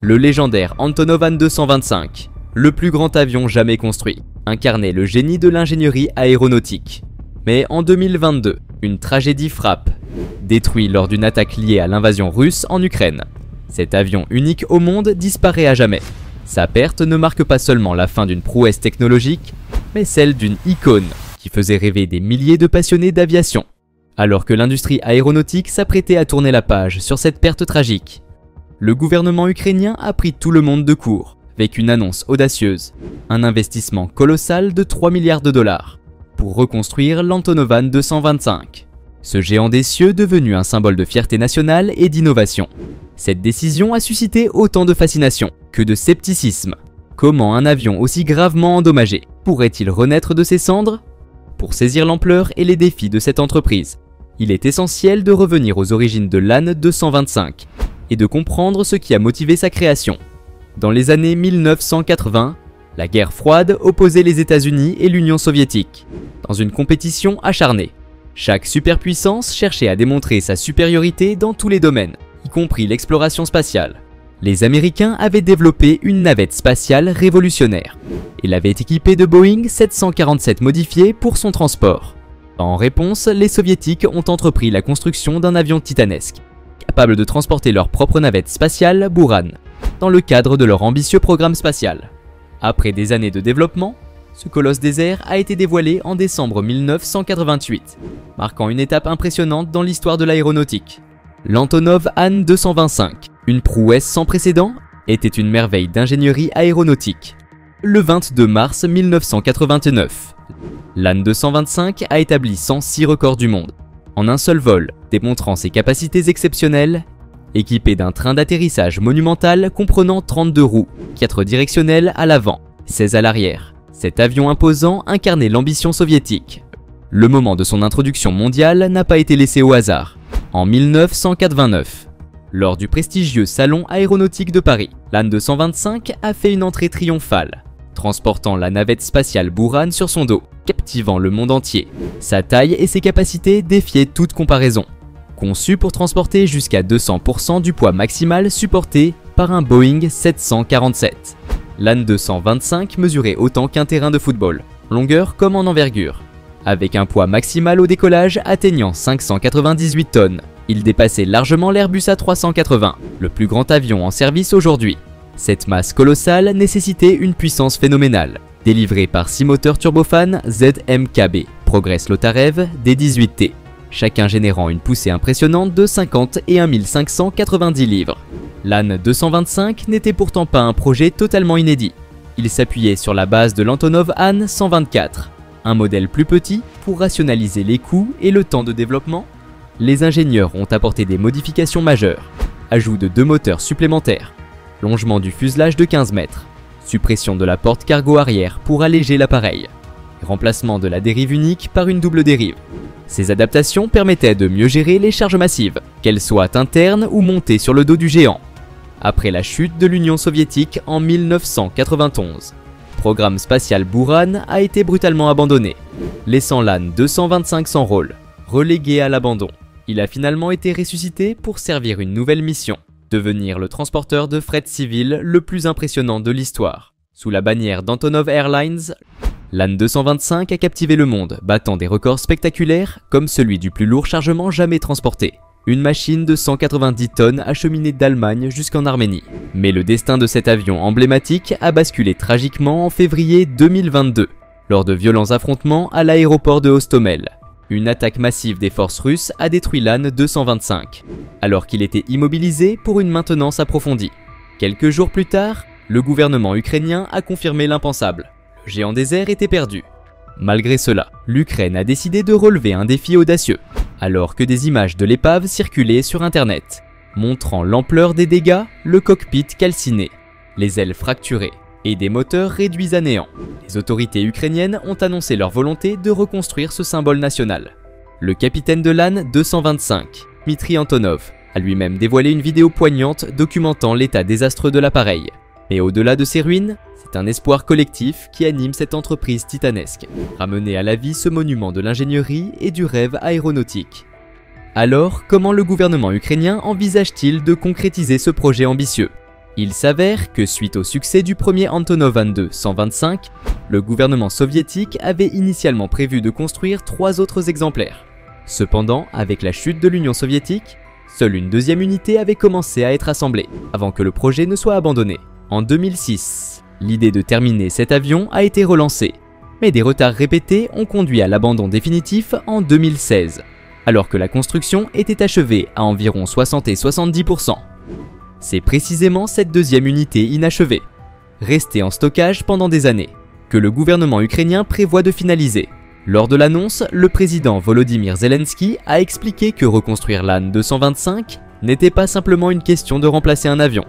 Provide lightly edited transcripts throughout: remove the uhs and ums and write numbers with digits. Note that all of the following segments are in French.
Le légendaire Antonov An-225, le plus grand avion jamais construit, incarnait le génie de l'ingénierie aéronautique. Mais en 2022, une tragédie frappe. Détruit lors d'une attaque liée à l'invasion russe en Ukraine. Cet avion unique au monde disparaît à jamais. Sa perte ne marque pas seulement la fin d'une prouesse technologique, mais celle d'une icône qui faisait rêver des milliers de passionnés d'aviation. Alors que l'industrie aéronautique s'apprêtait à tourner la page sur cette perte tragique, le gouvernement ukrainien a pris tout le monde de court avec une annonce audacieuse, un investissement colossal de 3 milliards de dollars pour reconstruire l'Antonov An-225. Ce géant des cieux devenu un symbole de fierté nationale et d'innovation. Cette décision a suscité autant de fascination que de scepticisme. Comment un avion aussi gravement endommagé pourrait-il renaître de ses cendres? Pour saisir l'ampleur et les défis de cette entreprise, il est essentiel de revenir aux origines de l'An-225 et de comprendre ce qui a motivé sa création. Dans les années 1980, la guerre froide opposait les États-Unis et l'Union soviétique, dans une compétition acharnée. Chaque superpuissance cherchait à démontrer sa supériorité dans tous les domaines, y compris l'exploration spatiale. Les Américains avaient développé une navette spatiale révolutionnaire et l'avaient équipée de Boeing 747 modifiés pour son transport. En réponse, les Soviétiques ont entrepris la construction d'un avion titanesque, capable de transporter leur propre navette spatiale Buran, dans le cadre de leur ambitieux programme spatial. Après des années de développement, ce colosse des airs a été dévoilé en décembre 1988, marquant une étape impressionnante dans l'histoire de l'aéronautique. L'Antonov An-225, une prouesse sans précédent, était une merveille d'ingénierie aéronautique. Le 22 mars 1989, l'An-225 a établi 106 records du monde, en un seul vol, démontrant ses capacités exceptionnelles. Équipé d'un train d'atterrissage monumental comprenant 32 roues, 4 directionnelles à l'avant, 16 à l'arrière. Cet avion imposant incarnait l'ambition soviétique. Le moment de son introduction mondiale n'a pas été laissé au hasard. En 1989, lors du prestigieux Salon aéronautique de Paris, l'An-225 a fait une entrée triomphale, transportant la navette spatiale Buran sur son dos, captivant le monde entier. Sa taille et ses capacités défiaient toute comparaison. Conçu pour transporter jusqu'à 200% du poids maximal supporté par un Boeing 747. L'An-225 mesurait autant qu'un terrain de football, longueur comme en envergure. Avec un poids maximal au décollage atteignant 598 tonnes, il dépassait largement l'Airbus A380, le plus grand avion en service aujourd'hui. Cette masse colossale nécessitait une puissance phénoménale, délivrée par 6 moteurs turbofan ZMKB Progress Lotarev D18T. Chacun générant une poussée impressionnante de 50 et 1590 livres. L'An-225 n'était pourtant pas un projet totalement inédit. Il s'appuyait sur la base de l'Antonov An-124, un modèle plus petit pour rationaliser les coûts et le temps de développement. Les ingénieurs ont apporté des modifications majeures, ajout de 2 moteurs supplémentaires, longement du fuselage de 15 mètres, suppression de la porte cargo arrière pour alléger l'appareil, remplacement de la dérive unique par une double dérive. Ces adaptations permettaient de mieux gérer les charges massives, qu'elles soient internes ou montées sur le dos du géant. Après la chute de l'Union soviétique en 1991, le programme spatial Buran a été brutalement abandonné, laissant l'An-225 sans rôle, relégué à l'abandon. Il a finalement été ressuscité pour servir une nouvelle mission, devenir le transporteur de fret civil le plus impressionnant de l'histoire. Sous la bannière d'Antonov Airlines, l'An-225 a captivé le monde, battant des records spectaculaires comme celui du plus lourd chargement jamais transporté. Une machine de 190 tonnes acheminée d'Allemagne jusqu'en Arménie. Mais le destin de cet avion emblématique a basculé tragiquement en février 2022, lors de violents affrontements à l'aéroport de Hostomel. Une attaque massive des forces russes a détruit l'An-225, alors qu'il était immobilisé pour une maintenance approfondie. Quelques jours plus tard, le gouvernement ukrainien a confirmé l'impensable. Le géant des airs était perdu. Malgré cela, l'Ukraine a décidé de relever un défi audacieux, alors que des images de l'épave circulaient sur internet, montrant l'ampleur des dégâts, le cockpit calciné, les ailes fracturées et des moteurs réduits à néant. Les autorités ukrainiennes ont annoncé leur volonté de reconstruire ce symbole national. Le capitaine de l'An-225, Dmitry Antonov, a lui-même dévoilé une vidéo poignante documentant l'état désastreux de l'appareil. Mais au-delà de ces ruines, c'est un espoir collectif qui anime cette entreprise titanesque, ramener à la vie ce monument de l'ingénierie et du rêve aéronautique. Alors, comment le gouvernement ukrainien envisage-t-il de concrétiser ce projet ambitieux? Il s'avère que suite au succès du premier Antonov An-2-125, le gouvernement soviétique avait initialement prévu de construire 3 autres exemplaires. Cependant, avec la chute de l'Union soviétique, seule une deuxième unité avait commencé à être assemblée, avant que le projet ne soit abandonné. En 2006, l'idée de terminer cet avion a été relancée, mais des retards répétés ont conduit à l'abandon définitif en 2016, alors que la construction était achevée à environ 60 et 70%. C'est précisément cette deuxième unité inachevée, restée en stockage pendant des années, que le gouvernement ukrainien prévoit de finaliser. Lors de l'annonce, le président Volodymyr Zelensky a expliqué que reconstruire l'An-225 n'était pas simplement une question de remplacer un avion.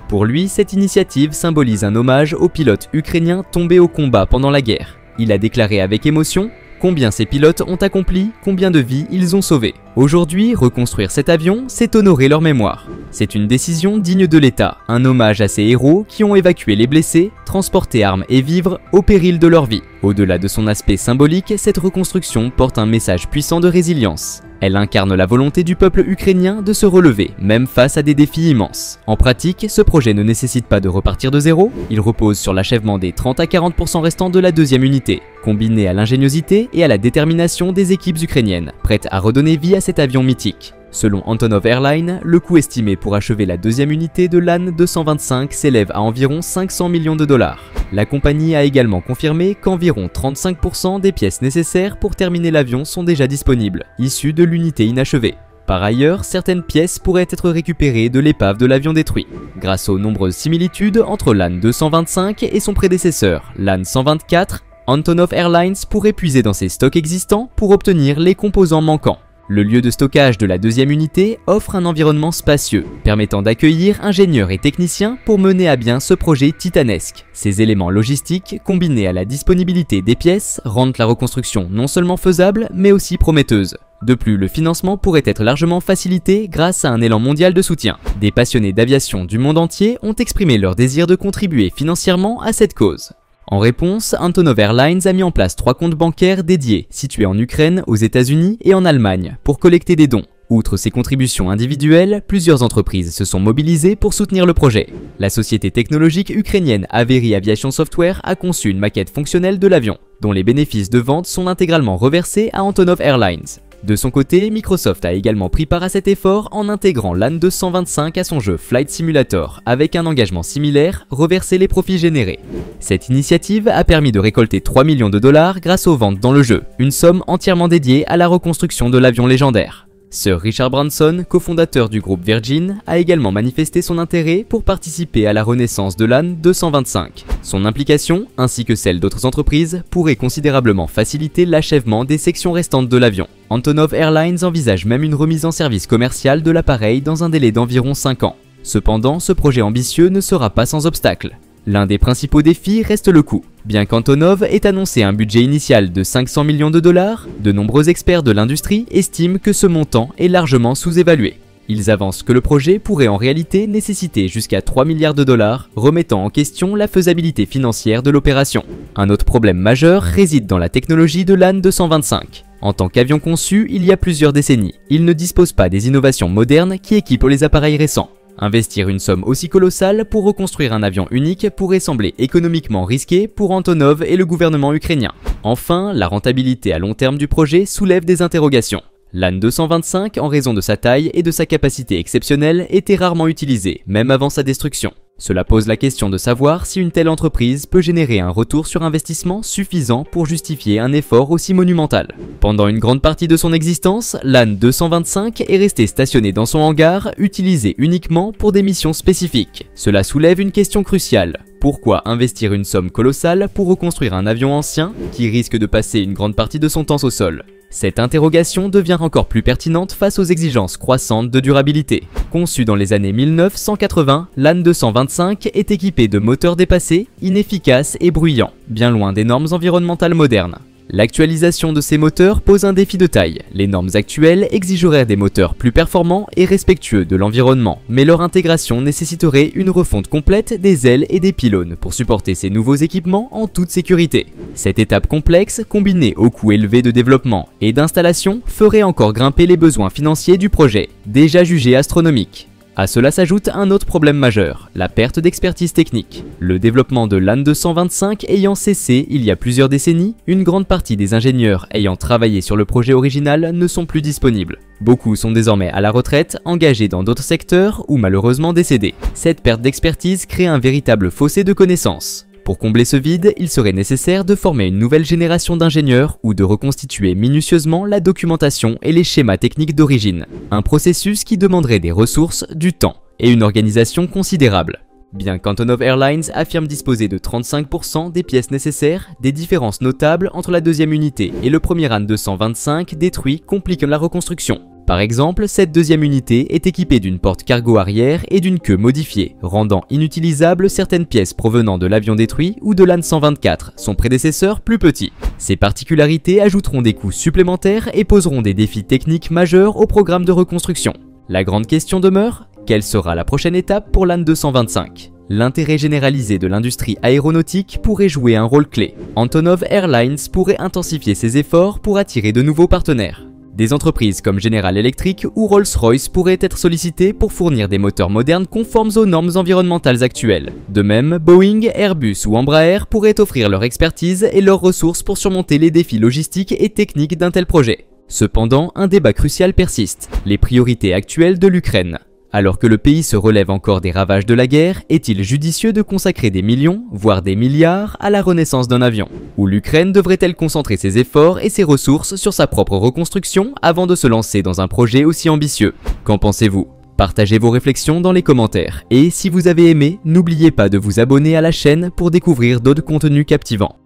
Pour lui, cette initiative symbolise un hommage aux pilotes ukrainiens tombés au combat pendant la guerre. Il a déclaré avec émotion combien ces pilotes ont accompli, combien de vies ils ont sauvées. Aujourd'hui, reconstruire cet avion, c'est honorer leur mémoire. C'est une décision digne de l'État, un hommage à ces héros qui ont évacué les blessés, transporté armes et vivres au péril de leur vie. Au-delà de son aspect symbolique, cette reconstruction porte un message puissant de résilience. Elle incarne la volonté du peuple ukrainien de se relever, même face à des défis immenses. En pratique, ce projet ne nécessite pas de repartir de zéro, il repose sur l'achèvement des 30 à 40% restants de la deuxième unité, combiné à l'ingéniosité et à la détermination des équipes ukrainiennes, prêtes à redonner vie à cet avion mythique. Selon Antonov Airlines, le coût estimé pour achever la deuxième unité de l'An-225 s'élève à environ 500 millions de dollars. La compagnie a également confirmé qu'environ 35% des pièces nécessaires pour terminer l'avion sont déjà disponibles, issues de l'unité inachevée. Par ailleurs, certaines pièces pourraient être récupérées de l'épave de l'avion détruit, grâce aux nombreuses similitudes entre l'An-225 et son prédécesseur, l'An-124. Antonov Airlines pourrait puiser dans ses stocks existants pour obtenir les composants manquants. Le lieu de stockage de la deuxième unité offre un environnement spacieux, permettant d'accueillir ingénieurs et techniciens pour mener à bien ce projet titanesque. Ces éléments logistiques, combinés à la disponibilité des pièces, rendent la reconstruction non seulement faisable, mais aussi prometteuse. De plus, le financement pourrait être largement facilité grâce à un élan mondial de soutien. Des passionnés d'aviation du monde entier ont exprimé leur désir de contribuer financièrement à cette cause. En réponse, Antonov Airlines a mis en place 3 comptes bancaires dédiés, situés en Ukraine, aux États-Unis et en Allemagne, pour collecter des dons. Outre ces contributions individuelles, plusieurs entreprises se sont mobilisées pour soutenir le projet. La société technologique ukrainienne Avery Aviation Software a conçu une maquette fonctionnelle de l'avion, dont les bénéfices de vente sont intégralement reversés à Antonov Airlines. De son côté, Microsoft a également pris part à cet effort en intégrant l'An-225 à son jeu Flight Simulator, avec un engagement similaire, reverser les profits générés. Cette initiative a permis de récolter 3 millions de dollars grâce aux ventes dans le jeu, une somme entièrement dédiée à la reconstruction de l'avion légendaire. Sir Richard Branson, cofondateur du groupe Virgin, a également manifesté son intérêt pour participer à la renaissance de l'An-225. Son implication, ainsi que celle d'autres entreprises, pourrait considérablement faciliter l'achèvement des sections restantes de l'avion. Antonov Airlines envisage même une remise en service commerciale de l'appareil dans un délai d'environ 5 ans. Cependant, ce projet ambitieux ne sera pas sans obstacle. L'un des principaux défis reste le coût. Bien qu'Antonov ait annoncé un budget initial de 500 millions de dollars, de nombreux experts de l'industrie estiment que ce montant est largement sous-évalué. Ils avancent que le projet pourrait en réalité nécessiter jusqu'à 3 milliards de dollars, remettant en question la faisabilité financière de l'opération. Un autre problème majeur réside dans la technologie de l'An-225. En tant qu'avion conçu il y a plusieurs décennies, il ne dispose pas des innovations modernes qui équipent les appareils récents. Investir une somme aussi colossale pour reconstruire un avion unique pourrait sembler économiquement risqué pour Antonov et le gouvernement ukrainien. Enfin, la rentabilité à long terme du projet soulève des interrogations. L'An-225, en raison de sa taille et de sa capacité exceptionnelle, était rarement utilisé, même avant sa destruction. Cela pose la question de savoir si une telle entreprise peut générer un retour sur investissement suffisant pour justifier un effort aussi monumental. Pendant une grande partie de son existence, l'An-225 est resté stationné dans son hangar, utilisé uniquement pour des missions spécifiques. Cela soulève une question cruciale. Pourquoi investir une somme colossale pour reconstruire un avion ancien qui risque de passer une grande partie de son temps au sol ? Cette interrogation devient encore plus pertinente face aux exigences croissantes de durabilité. Conçu dans les années 1980, l'An-225 est équipé de moteurs dépassés, inefficaces et bruyants, bien loin des normes environnementales modernes. L'actualisation de ces moteurs pose un défi de taille. Les normes actuelles exigeraient des moteurs plus performants et respectueux de l'environnement, mais leur intégration nécessiterait une refonte complète des ailes et des pylônes pour supporter ces nouveaux équipements en toute sécurité. Cette étape complexe, combinée au coût élevé de développement et d'installation, ferait encore grimper les besoins financiers du projet, déjà jugé astronomique. À cela s'ajoute un autre problème majeur, la perte d'expertise technique. Le développement de l'AN 225 ayant cessé il y a plusieurs décennies, une grande partie des ingénieurs ayant travaillé sur le projet original ne sont plus disponibles. Beaucoup sont désormais à la retraite, engagés dans d'autres secteurs ou malheureusement décédés. Cette perte d'expertise crée un véritable fossé de connaissances. Pour combler ce vide, il serait nécessaire de former une nouvelle génération d'ingénieurs ou de reconstituer minutieusement la documentation et les schémas techniques d'origine. Un processus qui demanderait des ressources, du temps et une organisation considérable. Bien qu'Antonov Airlines affirme disposer de 35% des pièces nécessaires, des différences notables entre la deuxième unité et le premier AN 225 détruit compliquent la reconstruction. Par exemple, cette deuxième unité est équipée d'une porte cargo arrière et d'une queue modifiée, rendant inutilisables certaines pièces provenant de l'avion détruit ou de l'AN 124, son prédécesseur plus petit. Ces particularités ajouteront des coûts supplémentaires et poseront des défis techniques majeurs au programme de reconstruction. La grande question demeure, quelle sera la prochaine étape pour l'AN 225 ? L'intérêt généralisé de l'industrie aéronautique pourrait jouer un rôle clé. Antonov Airlines pourrait intensifier ses efforts pour attirer de nouveaux partenaires. Des entreprises comme General Electric ou Rolls-Royce pourraient être sollicitées pour fournir des moteurs modernes conformes aux normes environnementales actuelles. De même, Boeing, Airbus ou Embraer pourraient offrir leur expertise et leurs ressources pour surmonter les défis logistiques et techniques d'un tel projet. Cependant, un débat crucial persiste, les priorités actuelles de l'Ukraine. Alors que le pays se relève encore des ravages de la guerre, est-il judicieux de consacrer des millions, voire des milliards, à la renaissance d'un avion? Ou l'Ukraine devrait-elle concentrer ses efforts et ses ressources sur sa propre reconstruction avant de se lancer dans un projet aussi ambitieux? Qu'en pensez-vous? Partagez vos réflexions dans les commentaires. Et si vous avez aimé, n'oubliez pas de vous abonner à la chaîne pour découvrir d'autres contenus captivants.